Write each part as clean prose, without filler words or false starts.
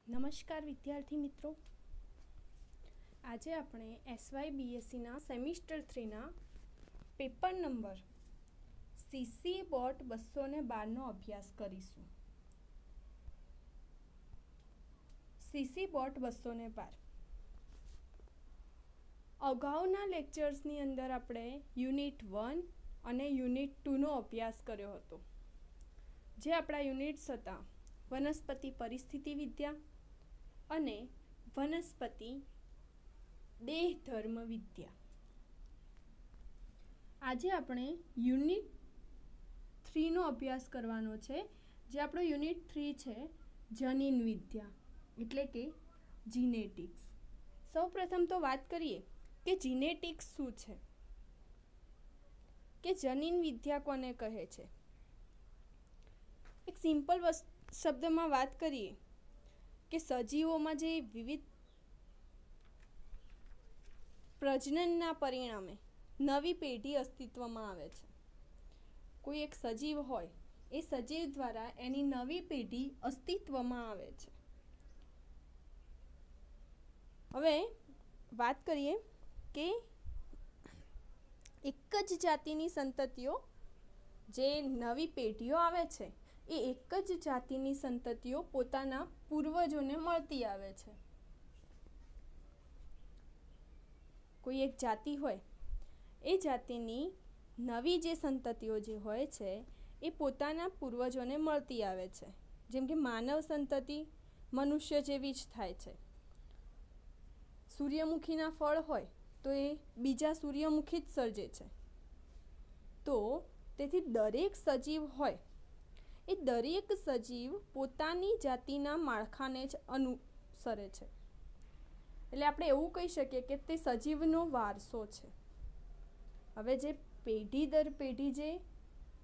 નમસ્કાર વિદ્યાર્થી મિત્રો, આજે આપણે SYBSE semester 3 paper number CC boat 212 અભ્યાસ કરીશું. CC બોટ 212 અગાઉના લેક્ચર્સની અંદર આપણે યુનિટ 1 અને યુનિટ 2નો અભ્યાસ કર્યો હતો, જે આપણા યુનિટ્સ હતા વનસ્પતિ પરિસ્થિતિ વિદ્યા અને વનસ્પતિ દેહ ધર્મ વિદ્યા. આજે આપણે યુનિટ 3નો અભ્યાસ કરવાનો છે, જે આપણો યુનિટ 3 છે જનીન વિદ્યા એટલે કે જીનેટિક્સ. સૌપ્રથમ તો વાત કરીએ કે જીનેટિક્સ શું છે, કે જનીન વિદ્યા કોને કહે છે. એક સિમ્પલ શબ્દમાં વાત કરીએ કે સજીવોમાં જે વિવિધ પ્રજનનના પરિણામે નવી પેઢી અસ્તિત્વમાં આવે છે. કોઈ એક સજીવ હોય, એ સજીવ દ્વારા એની નવી પેઢી અસ્તિત્વમાં આવે છે. હવે વાત કરીએ કે એક જ જાતિની સંતતિઓ, જે નવી પેઢીઓ આવે છે, એ એક જ જાતિની સંતતિઓ પોતાના પૂર્વજોને મળતી આવે છે. કોઈ એક જાતિ હોય, એ જાતિની નવી જે સંતતિઓ જે હોય છે, એ પોતાના પૂર્વજોને મળતી આવે છે. જેમ કે માનવ સંતતિ મનુષ્ય જેવી જ થાય છે. સૂર્યમુખીના ફળ હોય તો એ બીજા સૂર્યમુખી જ સર્જે છે. તો તેથી દરેક સજીવ હોય, એ દરેક સજીવ પોતાની જાતિના માળખાને જ અનુસરે છે. એટલે આપણે એવું કહી શકીએ કે તે સજીવનો વારસો છે. હવે જે પેઢી દર પેઢી જે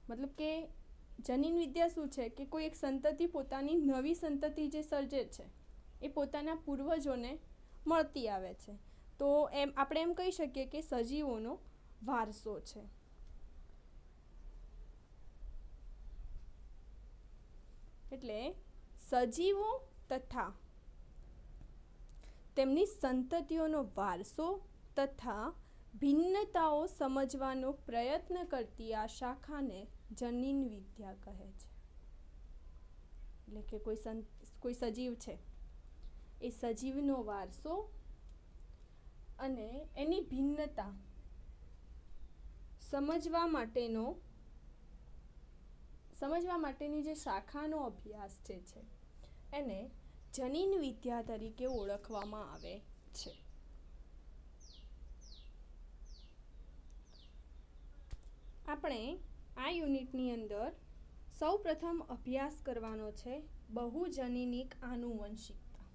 મતલબ કે જનીન વિદ્યા શું છે, કે કોઈ એક સંતતિ પોતાની નવી સંતતિ જે સર્જે છે, એ પોતાના પૂર્વજોને મળતી આવે છે. તો આપણે એમ કહી શકીએ કે સજીવોનો વારસો છે. એટલે સજીવો તથા તેમની સંતતિઓનો વારસો તથા ભિન્નતાઓ સમજવાનો પ્રયત્ન કરતી આ શાખાને જનીન વિદ્યા કહે છે. એટલે કે કોઈ સજીવ છે, એ સજીવનો વારસો અને એની ભિન્નતા સમજવા માટેની જે શાખાનો અભ્યાસ છે, એને જનીન વિદ્યા તરીકે ઓળખવામાં આવે છે. આપણે આ યુનિટની અંદર સૌ પ્રથમ અભ્યાસ કરવાનો છે બહુજનીનિક આનુવંશિકતા.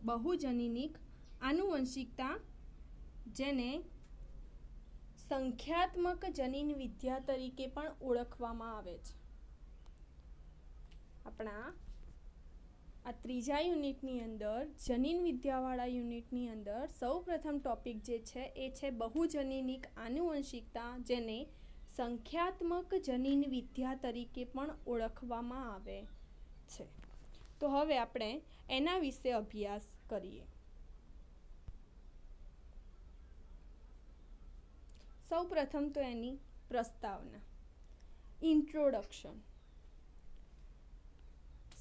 બહુજનીનિક આનુવંશિકતા, જેને સંખ્યાત્મક જનીન વિદ્યા તરીકે પણ ઓળખવામાં આવે છે. આપણા આ ત્રીજા યુનિટની અંદર, જનીન વિદ્યાવાળા યુનિટની અંદર સૌ પ્રથમ ટોપિક જે છે, એ છે બહુજનીનિક આનુવંશિકતા, જેને સંખ્યાત્મક જનીન વિદ્યા તરીકે પણ ઓળખવામાં આવે છે. તો હવે આપણે એના વિશે અભ્યાસ કરીએ. સૌ પ્રથમ તો એની પ્રસ્તાવના, ઇન્ટ્રોડક્શન.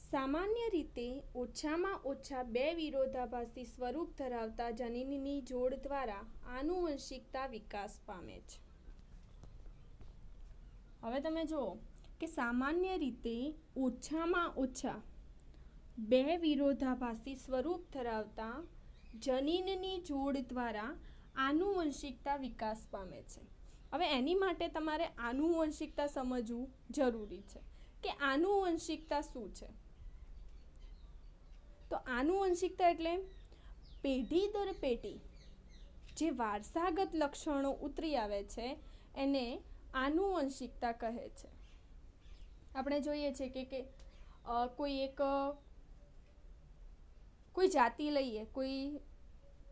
સામાન્ય રીતે ઓછામાં ઓછા 2 વિરોધાભાસી સ્વરૂપ ધરાવતા જનીનની જોડ દ્વારા આનુવંશિકતા વિકાસ પામે છે. હવે તમે જુઓ કે સામાન્ય રીતે ઓછામાં ઓછા 2 વિરોધાભાસી સ્વરૂપ ધરાવતા જનીનની જોડ દ્વારા આનુવંશિકતા વિકાસ પામે છે. હવે એની માટે તમારે આનુવંશિકતા સમજવું જરૂરી છે કે આનુવંશિકતા શું છે. તો આનુવંશિકતા એટલે પેઢી દર પેઢી જે વારસાગત લક્ષણો ઉતરી આવે છે, એને આનુવંશિકતા કહે છે. આપણે જોઈએ છીએ કે કોઈ જાતિ લઈએ, કોઈ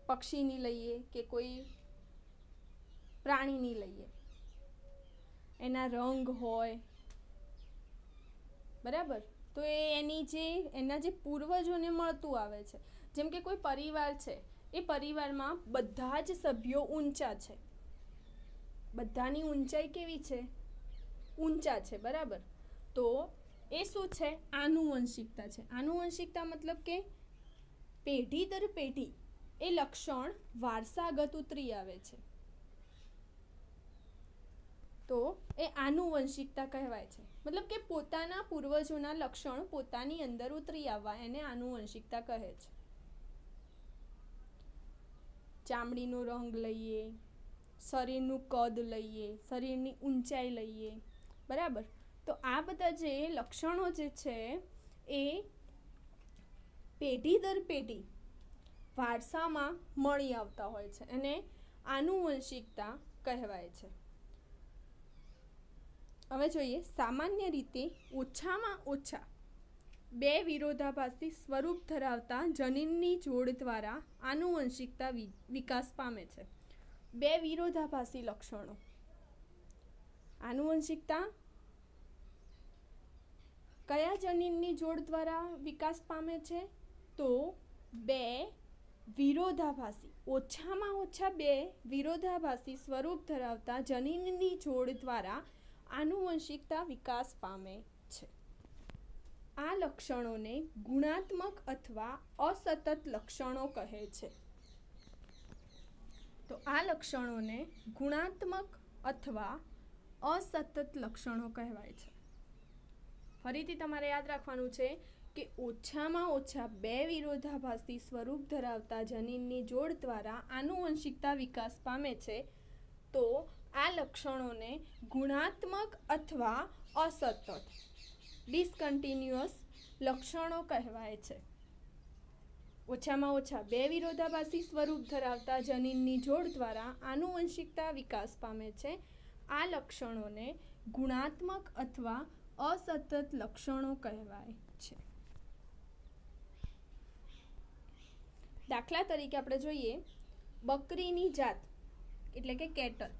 પક્ષીની લઈએ કે કોઈ પ્રાણીની લઈએ, એના રંગ હોય, બરાબર, તો એ એના જે પૂર્વજોને મળતું આવે છે. જેમ કે કોઈ પરિવાર છે, એ પરિવારમાં બધા જ સભ્યો ઊંચા છે, બધાની ઊંચાઈ કેવી છે? ઊંચા છે, બરાબર. તો એ શું છે? આનુવંશિકતા છે. આનુવંશિકતા મતલબ કે પેઢી દર પેઢી એ લક્ષણ વારસાગત ઉતરી આવે છે, તો એ આનુવંશિકતા કહેવાય છે. મતલબ કે પોતાના પૂર્વજોના લક્ષણ પોતાની અંદર ઉતરી આવવા એને આનુવંશિકતા કહે છે. ચામડીનો રંગ લઈએ, શરીરનું કદ લઈએ, શરીરની ઊંચાઈ લઈએ, બરાબર. તો આ બધા જે લક્ષણો જે છે એ પેઢી દર પેઢી વારસામાં મળી આવતા હોય છે, અને આનુવંશિકતા કહેવાય છે. હવે જોઈએ, સામાન્ય રીતે ઓછામાં ઓછા 2 વિરોધાભાસી સ્વરૂપ ધરાવતા જનીનની જોડ દ્વારા આનુવંશિકતા વિકાસ પામે છે. 2 વિરોધાભાસી લક્ષણો. આનુવંશિકતા કયા જનીનની જોડ દ્વારા વિકાસ પામે છે? તો 2 વિરોધાભાસી, ઓછામાં ઓછા 2 વિરોધાભાસી સ્વરૂપ ધરાવતા જનીનની જોડ દ્વારા આનુવંશિકતા વિકાસ પામે છે. આ લક્ષણોને ગુણાત્મક અથવા અસતત લક્ષણો કહે છે. તો આ લક્ષણોને ગુણાત્મક અથવા અસતત લક્ષણો કહેવાય છે. ફરીથી તમારે યાદ રાખવાનું છે કે ઓછામાં ઓછા 2 વિરોધાભાસી સ્વરૂપ ધરાવતા જનીનની જોડ દ્વારા આનુવંશિકતા વિકાસ પામે છે. તો આ લક્ષણોને ગુણાત્મક અથવા અસતત ડિસકન્ટિન્યુઅસ લક્ષણો કહેવાય છે. ઓછામાં ઓછા 2 વિરોધાભાસી સ્વરૂપ ધરાવતા જનીનની જોડ દ્વારા આનુવંશિકતા વિકાસ પામે છે. આ લક્ષણોને ગુણાત્મક અથવા અસતત લક્ષણો કહેવાય છે. દાખલા તરીકે આપણે જોઈએ, બકરીની જાત એટલે કે કેટલ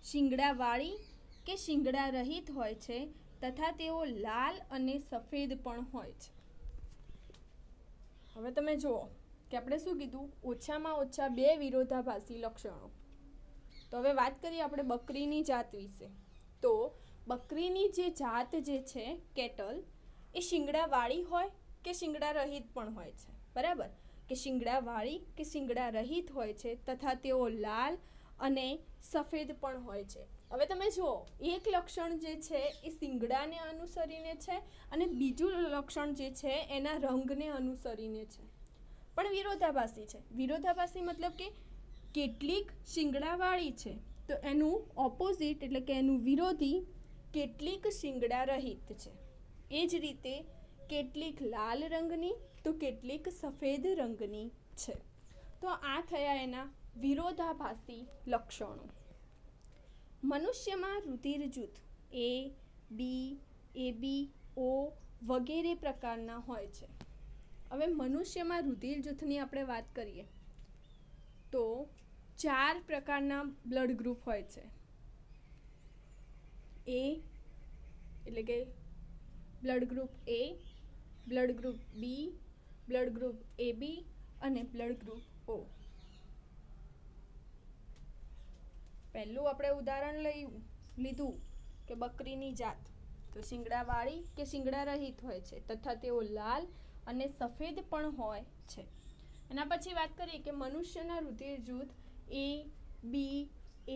શિંગડાવાળી કે શિંગડા રહિત હોય છે, તથા તેઓ લાલ અને સફેદ પણ હોય છે. હવે તમે જુઓ કે આપણે શું કીધું? ઓછામાં ઓછા 2 વિરોધાભાસી લક્ષણો. તો હવે વાત કરીએ આપણે બકરીની જાત વિશે. તો બકરીની જે જાત જે છે કેટલ, એ શિંગડાવાળી હોય કે શિંગડા રહિત પણ હોય છે, બરાબર. કે શિંગડાવાળી કે શિંગડા રહિત હોય છે, તથા તેઓ લાલ અને સફેદ પણ હોય છે. હવે તમે જુઓ, એક લક્ષણ જે છે એ શિંગડાને અનુસરીને છે, અને બીજું લક્ષણ જે છે એના રંગને અનુસરીને છે, પણ વિરોધાભાસી છે. વિરોધાભાસી મતલબ કે કેટલીક શિંગડાવાળી છે તો એનું ઓપોઝિટ એટલે કે એનું વિરોધી કેટલીક શિંગડા રહિત છે. એ જ રીતે કેટલીક લાલ રંગની તો કેટલીક સફેદ રંગની છે. તો આ થયા એના વિરોધાભાસી લક્ષણો. મનુષ્યમાં રુધિર જૂથ A, B, AB, O વગેરે પ્રકારના હોય છે. હવે મનુષ્યમાં રુધિર જૂથની આપણે વાત કરીએ તો 4 પ્રકારના બ્લડ ગ્રુપ હોય છે. A એટલે કે blood group A, blood group B, blood group AB અને બ્લડ ગ્રુપ O. પહેલું આપણે ઉદાહરણ લીધું કે બકરીની જાત, તો શિંગડાવાળી કે શિંગડા રહિત હોય છે, તથા તેઓ લાલ અને સફેદ પણ હોય છે. એના પછી વાત કરીએ કે મનુષ્યના રુધિર જૂથ A, B,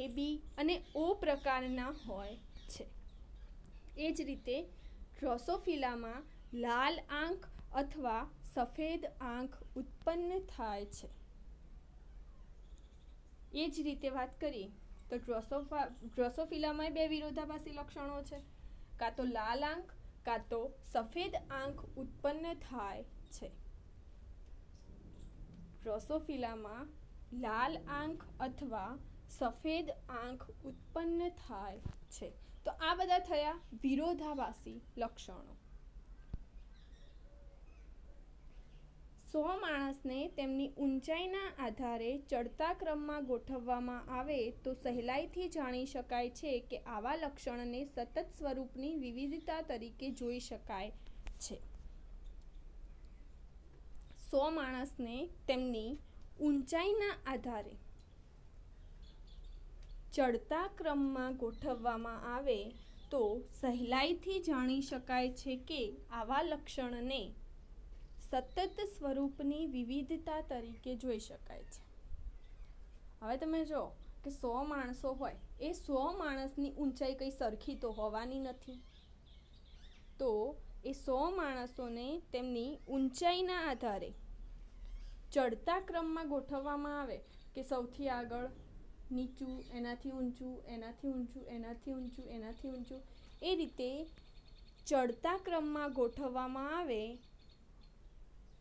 AB અને O પ્રકારના હોય છે. એ જ રીતે ડ્રોસોફિલામાં લાલ આંખ અથવા સફેદ આંખ ઉત્પન્ન થાય છે. એ જ રીતે વાત કરીએ તો ડ્રોસોફિલામાં 2 વિરોધાભાસી લક્ષણો છે. કાં તો લાલ આંખ કાં તો સફેદ આંખ ઉત્પન્ન થાય છે. ડ્રોસોફિલામાં લાલ આંખ અથવા સફેદ આંખ ઉત્પન્ન થાય છે. તો આ બધા થયા વિરોધાભાસી લક્ષણો. 100 માણસને તેમની ઊંચાઈના આધારે ચડતા ક્રમમાં ગોઠવવામાં આવે તો સહેલાઈથી જાણી શકાય છે કે આવા લક્ષણને સતત સ્વરૂપની વિવિધતા તરીકે જોઈ શકાય છે. 100 માણસને તેમની ઊંચાઈના આધારે ચડતા ક્રમમાં ગોઠવવામાં આવે તો સહેલાઈથી જાણી શકાય છે કે આવા લક્ષણને સતત સ્વરૂપની વિવિધતા તરીકે જોઈ શકાય છે. હવે તમે જો કે 100 માણસો હોય, એ 100 માણસની ઊંચાઈ કંઈ સરખી તો હોવાની નથી. તો એ 100 માણસોને તેમની ઊંચાઈના આધારે ચડતા ક્રમમાં ગોઠવવામાં આવે કે સૌથી આગળ નીચું, એનાથી ઊંચું, એનાથી ઊંચું, એનાથી ઊંચું, એનાથી ઊંચું, એ રીતે ચડતા ક્રમમાં ગોઠવવામાં આવે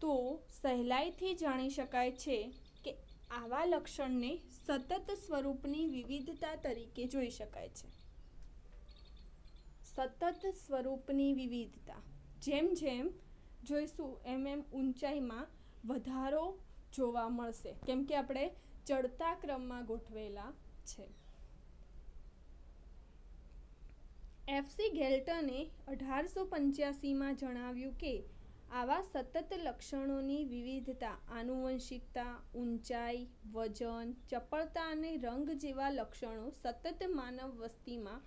તો સહેલાઈથી જાણી શકાય છે કે આવા લક્ષણને સતત સ્વરૂપની વિવિધતા તરીકે જોઈ શકાય છે. સતત સ્વરૂપની વિવિધતા, જેમ જેમ જોઈશું એમ એમ ઊંચાઈમાં વધારો જોવા મળશે, કેમ કે આપણે ચડતા ક્રમમાં ગોઠવેલા છે. એફસી ગેલ્ટને 1885માં જણાવ્યું કે આવા સતત લક્ષણોની વિવિધતા આનુવંશિકતા, ઊંચાઈ, વજન, ચપળતા અને રંગ જેવા લક્ષણો સતત માનવ વસ્તીમાં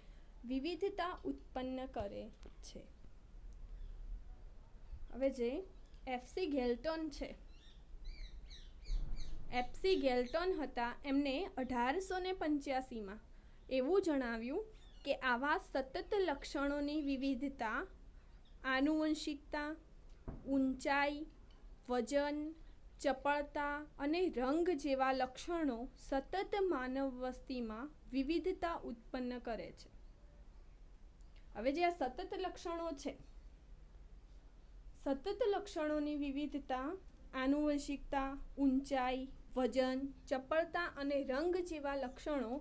વિવિધતા ઉત્પન્ન કરે છે. હવે જે એફસી ગેલ્ટન છે, એફસી ગેલ્ટન હતા, એમને 1885માં એવું જણાવ્યું કે આવા સતત લક્ષણોની વિવિધતા આનુવંશિકતા, ઊંચાઈ, વજન, ચપળતા અને રંગ જેવા લક્ષણો સતત માનવ વસ્તીમાં વિવિધતા ઉત્પન્ન કરે છે. હવે જે આ સતત લક્ષણો છે, સતત લક્ષણોની વિવિધતા આનુવંશિકતા, ઊંચાઈ, વજન, ચપળતા અને રંગ જેવા લક્ષણો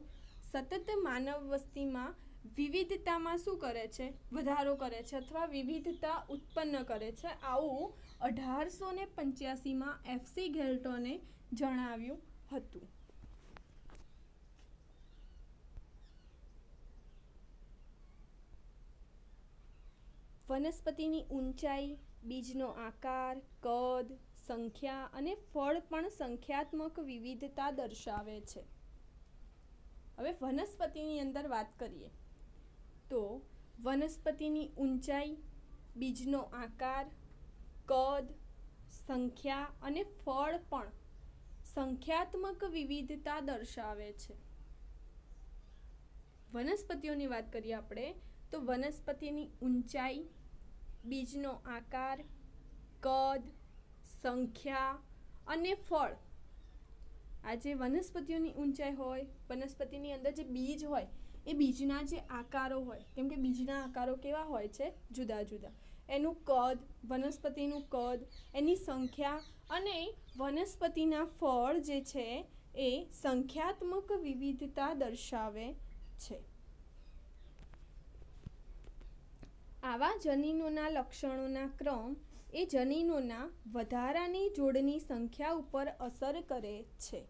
સતત માનવ વસ્તીમાં વિવિધતામાં શું કરે છે? વધારો કરે છે અથવા વિવિધતા ઉત્પન્ન કરે છે. આવું 1885માં એફસી ગેલ્ટને જણાવ્યું હતું. વનસ્પતિની ઊંચાઈ, બીજનો આકાર, કદ, સંખ્યા અને ફળ પણ સંખ્યાત્મક વિવિધતા દર્શાવે છે. હવે વનસ્પતિની અંદર વાત કરીએ તો વનસ્પતિની ઊંચાઈ, બીજનો આકાર, કદ, સંખ્યા અને ફળ પણ સંખ્યાત્મક વિવિધતા દર્શાવે છે. વનસ્પતિઓની વાત કરીએ આપણે તો વનસ્પતિની ઊંચાઈ, બીજનો આકાર, કદ, સંખ્યા અને ફળ, આ જે વનસ્પતિઓની ઊંચાઈ હોય, વનસ્પતિની અંદર જે બીજ હોય એ બીજના જે આકારો હોય, કેમ કે બીજના આકારો કેવા હોય છે? જુદા જુદા. એનું કદ, વનસ્પતિનું કદ, એની સંખ્યા અને વનસ્પતિના ફળ જે છે એ સંખ્યાત્મક વિવિધતા દર્શાવે છે. આવા જનીનોના લક્ષણોના ક્રમ એ જનીનોના વધારાની જોડની સંખ્યા ઉપર અસર કરે છે.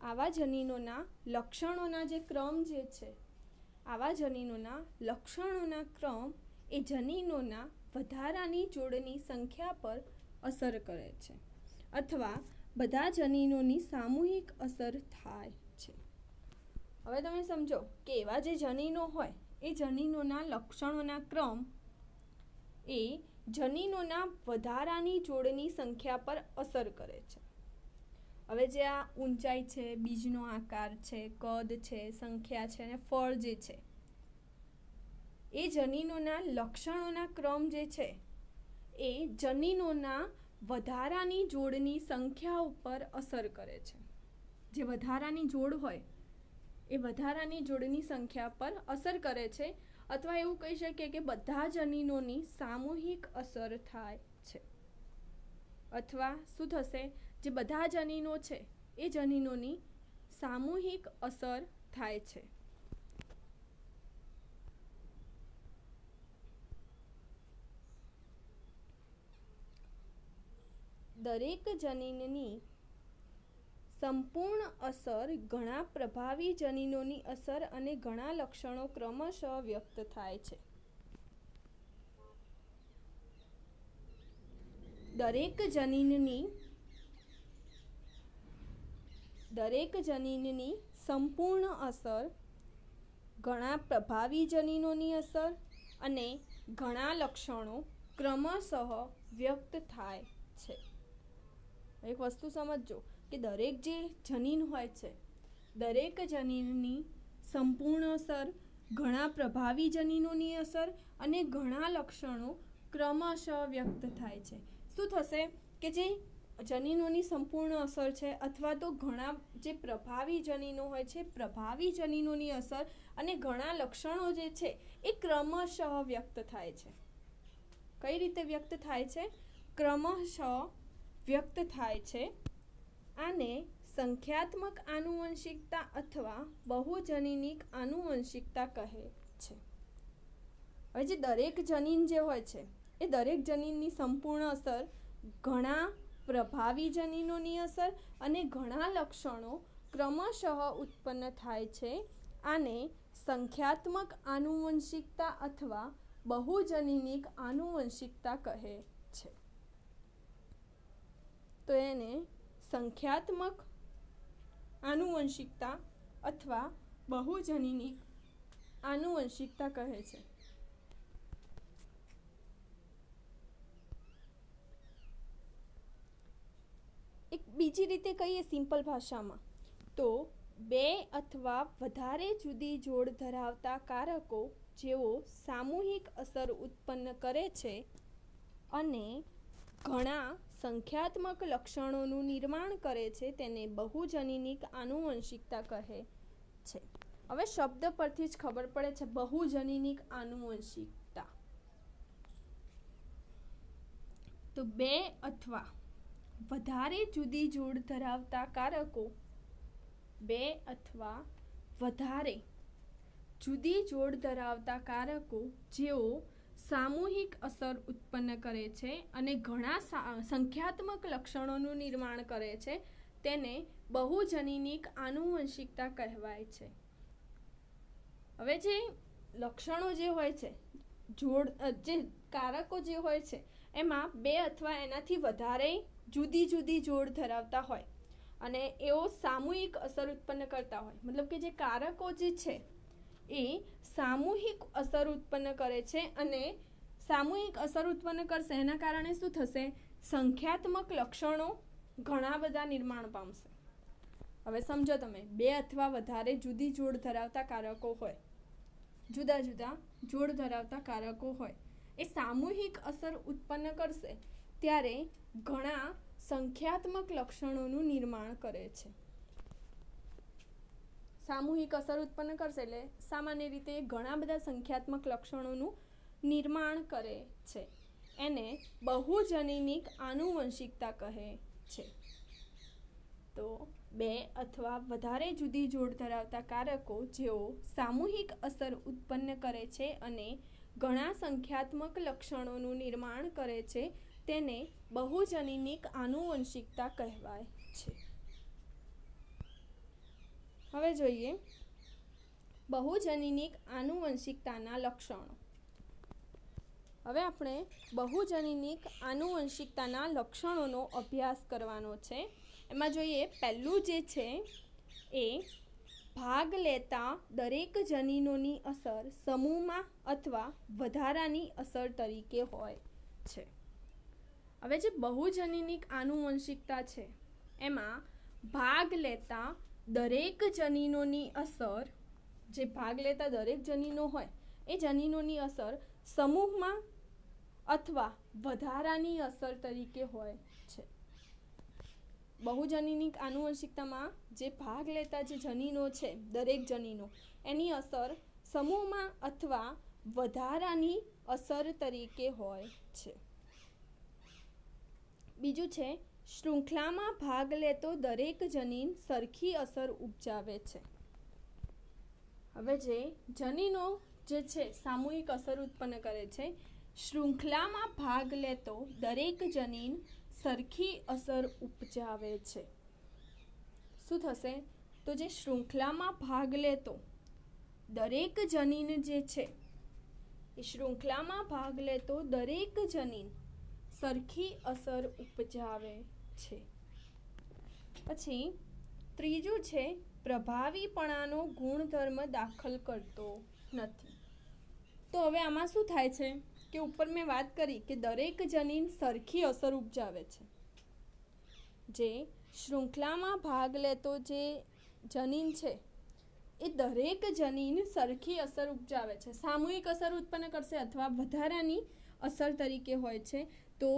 આવા જનીનોના લક્ષણોના જે ક્રમ જે છે, આવા જનીનોના લક્ષણોના ક્રમ એ જનીનોના વધારાની જોડની સંખ્યા પર અસર કરે છે અથવા બધા જનીનોની સામૂહિક અસર થાય છે. હવે તમે સમજો કે એવા જે જનીનો હોય એ જનીનોના લક્ષણોના ક્રમ એ જનીનોના વધારાની જોડની સંખ્યા પર અસર કરે છે. હવે જે આ ઊંચાઈ છે, બીજનો આકાર છે, કદ છે, સંખ્યા છે અને ફળ જે છે, એ જનીનોના લક્ષણોના ક્રમ જે છે એ જનીનોના વધારાની જોડની સંખ્યા ઉપર અસર કરે છે. જે વધારાની જોડ હોય એ વધારાની જોડની સંખ્યા પર અસર કરે છે અથવા એવું કહી શકીએ કે બધા જનીનોની સામૂહિક અસર થાય છે. અથવા શું થશે? જે બધા જનીનો છે એ જનીનોની સામૂહિક અસર થાય છે. દરેક જનીનની સંપૂર્ણ અસર ઘણા પ્રભાવી જનીનોની અસર અને ઘણા લક્ષણો ક્રમશઃ વ્યક્ત થાય છે. દરેક જનીનની સંપૂર્ણ અસર, ઘણા પ્રભાવી જનીનોની અસર અને ઘણા લક્ષણો ક્રમશઃ વ્યક્ત થાય છે. એક વસ્તુ સમજજો કે દરેક જે જનીન હોય છે, દરેક જનીનની સંપૂર્ણ અસર, ઘણા પ્રભાવી જનીનોની અસર અને ઘણા લક્ષણો ક્રમશઃ વ્યક્ત થાય છે. શું થશે કે જે જનીનોની સંપૂર્ણ અસર છે અથવા તો ઘણા જે પ્રભાવી જનીનો હોય છે, પ્રભાવી જનીનોની અસર અને ઘણા લક્ષણો જે છે એ ક્રમશઃ વ્યક્ત થાય છે. કઈ રીતે વ્યક્ત થાય છે? ક્રમશઃ વ્યક્ત થાય છે. આને સંખ્યાત્મક આનુવંશિકતા અથવા બહુજનીનિક આનુવંશિકતા કહે છે. હવે જે દરેક જનીન જે હોય છે એ દરેક જનીનની સંપૂર્ણ અસર, ઘણા પ્રભાવી જનીનોની અસર અને ઘણા લક્ષણો ક્રમશઃ ઉત્પન્ન થાય છે. આને સંખ્યાત્મક આનુવંશિકતા અથવા બહુજનીનિક આનુવંશિકતા કહે છે. તો એને સંખ્યાત્મક આનુવંશિકતા અથવા બહુજનીનિક આનુવંશિકતા કહે છે. એક બીજી રીતે કહીએ સિમ્પલ ભાષામાં તો બે અથવા વધારે જુદી જોડ ધરાવતા કારકો જેઓ સામૂહિક અસર ઉત્પન્ન કરે છે અને ઘણા સંખ્યાત્મક લક્ષણોનું નિર્માણ કરે છે તેને બહુજનીનિક આનુવંશિકતા કહે છે. હવે શબ્દ પરથી જ ખબર પડે છે બહુજનીનિક આનુવંશિકતા. તો બે અથવા વધારે જુદી જોડ ધરાવતા કારકો, બે અથવા વધારે જુદી જોડ ધરાવતા કારકો જેઓ સામૂહિક અસર ઉત્પન્ન કરે છે અને ઘણા સંખ્યાત્મક લક્ષણોનું નિર્માણ કરે છે તેને બહુજનીનિક આનુવંશિકતા કહેવાય છે. હવે જે લક્ષણો જે હોય છે, જે કારકો જે હોય છે એમાં બે અથવા એનાથી વધારે જુદી જુદી જોડ ધરાવતા હોય અને એઓ સામૂહિક અસર ઉત્પન્ન કરતા હોય, મતલબ કે જે કારકો જે છે એ સામૂહિક અસર ઉત્પન્ન કરે છે અને સામૂહિક અસર ઉત્પન્ન કરશે એના કારણે શું થશે? સંખ્યાત્મક લક્ષણો ઘણા બધા નિર્માણ પામશે. હવે સમજો તમે, બે અથવા વધારે જુદી જોડ ધરાવતા કારકો હોય, જુદા જુદા જોડ ધરાવતા કારકો હોય, એ સામૂહિક અસર ઉત્પન્ન કરશે ત્યારે ઘણા સંખ્યાત્મક લક્ષણોનું નિર્માણ કરે છે. સામૂહિક અસર ઉત્પન્ન કરશે એટલે સામાન્ય રીતે ઘણા બધા સંખ્યાત્મક લક્ષણોનું નિર્માણ કરે છે. એને બહુજનીનિક આનુવંશિકતા કહે છે. તો બે અથવા વધારે જુદી જોડ ધરાવતા કારકો જેઓ સામૂહિક અસર ઉત્પન્ન કરે છે અને ઘણા સંખ્યાત્મક લક્ષણોનું નિર્માણ કરે છે તેને બહુજનીનિક આનુવંશિકતા કહેવાય છે. હવે જોઈએ બહુજનીનિક આનુવંશિકતાના લક્ષણો. હવે આપણે બહુજનીનિક આનુવંશિકતાના લક્ષણોનો અભ્યાસ કરવાનો છે. એમાં જોઈએ પહેલું જે છે એ ભાગ લેતા દરેક જનીનોની અસર સમૂહમાં અથવા વધારાની અસર તરીકે હોય છે. હવે જે બહુજનીનિક આનુવંશિકતા છે એમાં ભાગ લેતા દરેક જનીનોની અસર, જે ભાગ લેતા દરેક જનીનો હોય એ જનીનોની અસર સમૂહમાં અથવા વધારાની અસર તરીકે હોય છે. બહુજનીનિક આનુવંશિકતામાં જે ભાગ લેતા જે જનીનો છે, દરેક જનીનો, એની અસર સમૂહમાં અથવા વધારાની અસર તરીકે હોય છે. બીજું છે શૃંખલામાં ભાગ લેતો દરેક જનીન સરખી અસર ઉપજાવે છે. હવે જે જનીનો જે છે સામૂહિક અસર ઉત્પન્ન કરે છે, શૃંખલામાં ભાગ લેતો દરેક જનીન સરખી અસર ઉપજાવે છે. શું થશે? તો જે શૃંખલામાં ભાગ લેતો દરેક જનીન જે છે એ શૃંખલામાં ભાગ લેતો દરેક જનીન સરખી અસર ઉપજાવે છે. પછી ત્રીજું છે પ્રભાવીપણાનો ગુણધર્મ દાખલ કરતો નથી. તો હવે આમાં શું થાય છે કે ઉપર મેં વાત કરી કે દરેક જનીન સરખી અસર ઉપજાવે છે. જે શૃંખલામાં ભાગ લેતો જે જનીન છે એ દરેક જનીન સરખી અસર ઉપજાવે છે, સામૂહિક અસર ઉત્પન્ન કરશે અથવા વધારાની અસર તરીકે હોય છે. તો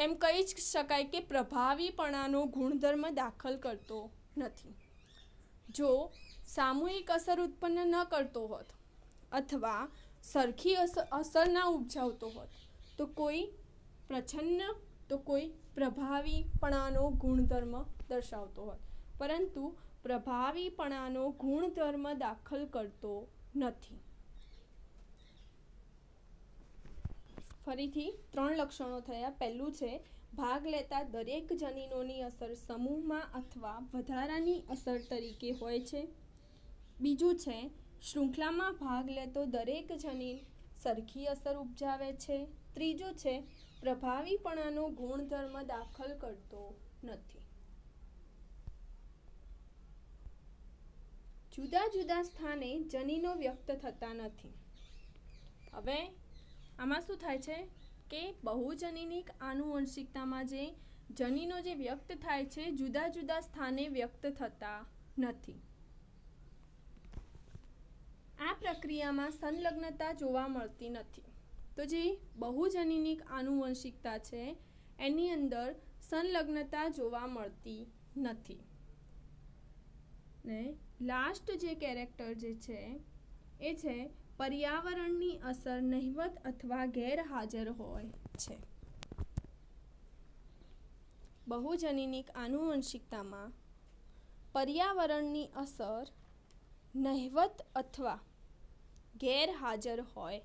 એમ કહી જ શકાય કે પ્રભાવીપણાનો ગુણધર્મ દાખલ કરતો નથી. જો સામૂહિક અસર ઉત્પન્ન ન કરતો હોત અથવા સરખી અસર ના ઉપજાવતો હોત તો કોઈ પ્રચ્છન્ન તો કોઈ પ્રભાવીપણાનો ગુણધર્મ દર્શાવતો હોત, પરંતુ પ્રભાવીપણાનો ગુણધર્મ દાખલ કરતો નથી. ફરીથી 3 લક્ષણો થયા. પહેલું છે ભાગ લેતા દરેક જનીનોની અસર સમૂહમાં અથવા વધારાની અસર તરીકે હોય છે. બીજું છે શૃંખલામાં ભાગ લેતો દરેક જનીન સરખી અસર ઉપજાવે છે. ત્રીજું છે પ્રભાવીપણાનો ગુણધર્મ દાખલ કરતો નથી. જુદા જુદા સ્થાને જનીનો વ્યક્ત થતા નથી. હવે આમાં શું થાય છે કે બહુજનીનિક આનુવંશિકતામાં જે જનીનો જે વ્યક્ત થાય છે જુદા જુદા સ્થાને વ્યક્ત થતા નથી. આ પ્રક્રિયામાં સંલગ્નતા જોવા મળતી નથી. તો જે બહુજનીનિક આનુવંશિકતા છે એની અંદર સંલગ્નતા જોવા મળતી નથી. ને લાસ્ટ જે કેરેક્ટર જે છે એ છે પર્યાવરણની અસર નહિવત અથવા ગેરહાજર હોય છે. બહુજનીનિક આનુવંશિકતામાં પર્યાવરણની અસર નહિવત અથવા ગેરહાજર હોય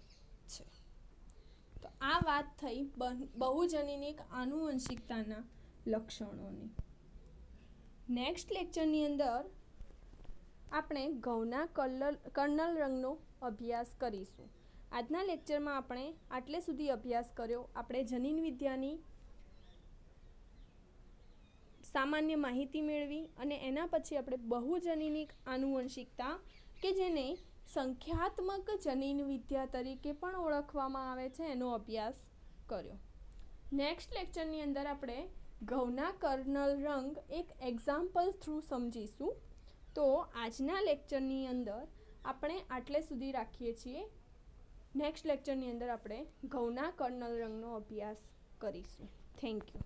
છે. તો આ વાત થઈ બહુજનીનિક આનુવંશિકતાના લક્ષણોની. નેક્સ્ટ લેક્ચરની અંદર આપણે ઘઉંના કર્નલ રંગનો અભ્યાસ કરીશું. આજના લેક્ચરમાં આપણે આટલે સુધી અભ્યાસ કર્યો. આપણે જનીન વિદ્યાની સામાન્ય માહિતી મેળવી અને એના પછી આપણે બહુજનીનિક આનુવંશિકતા કે જેને સંખ્યાત્મક જનીન વિદ્યા તરીકે પણ ઓળખવામાં આવે છે એનો અભ્યાસ કર્યો. નેક્સ્ટ લેક્ચરની અંદર આપણે ઘઉંના કર્નલ રંગ એક એક્ઝામ્પલ થ્રુ સમજીશું. તો આજના લેક્ચરની અંદર આપણે આટલે સુધી રાખીએ છીએ. નેક્સ્ટ લેક્ચરની અંદર આપણે ઘઉંના કર્નલ રંગનો અભ્યાસ કરીશું. Thank you.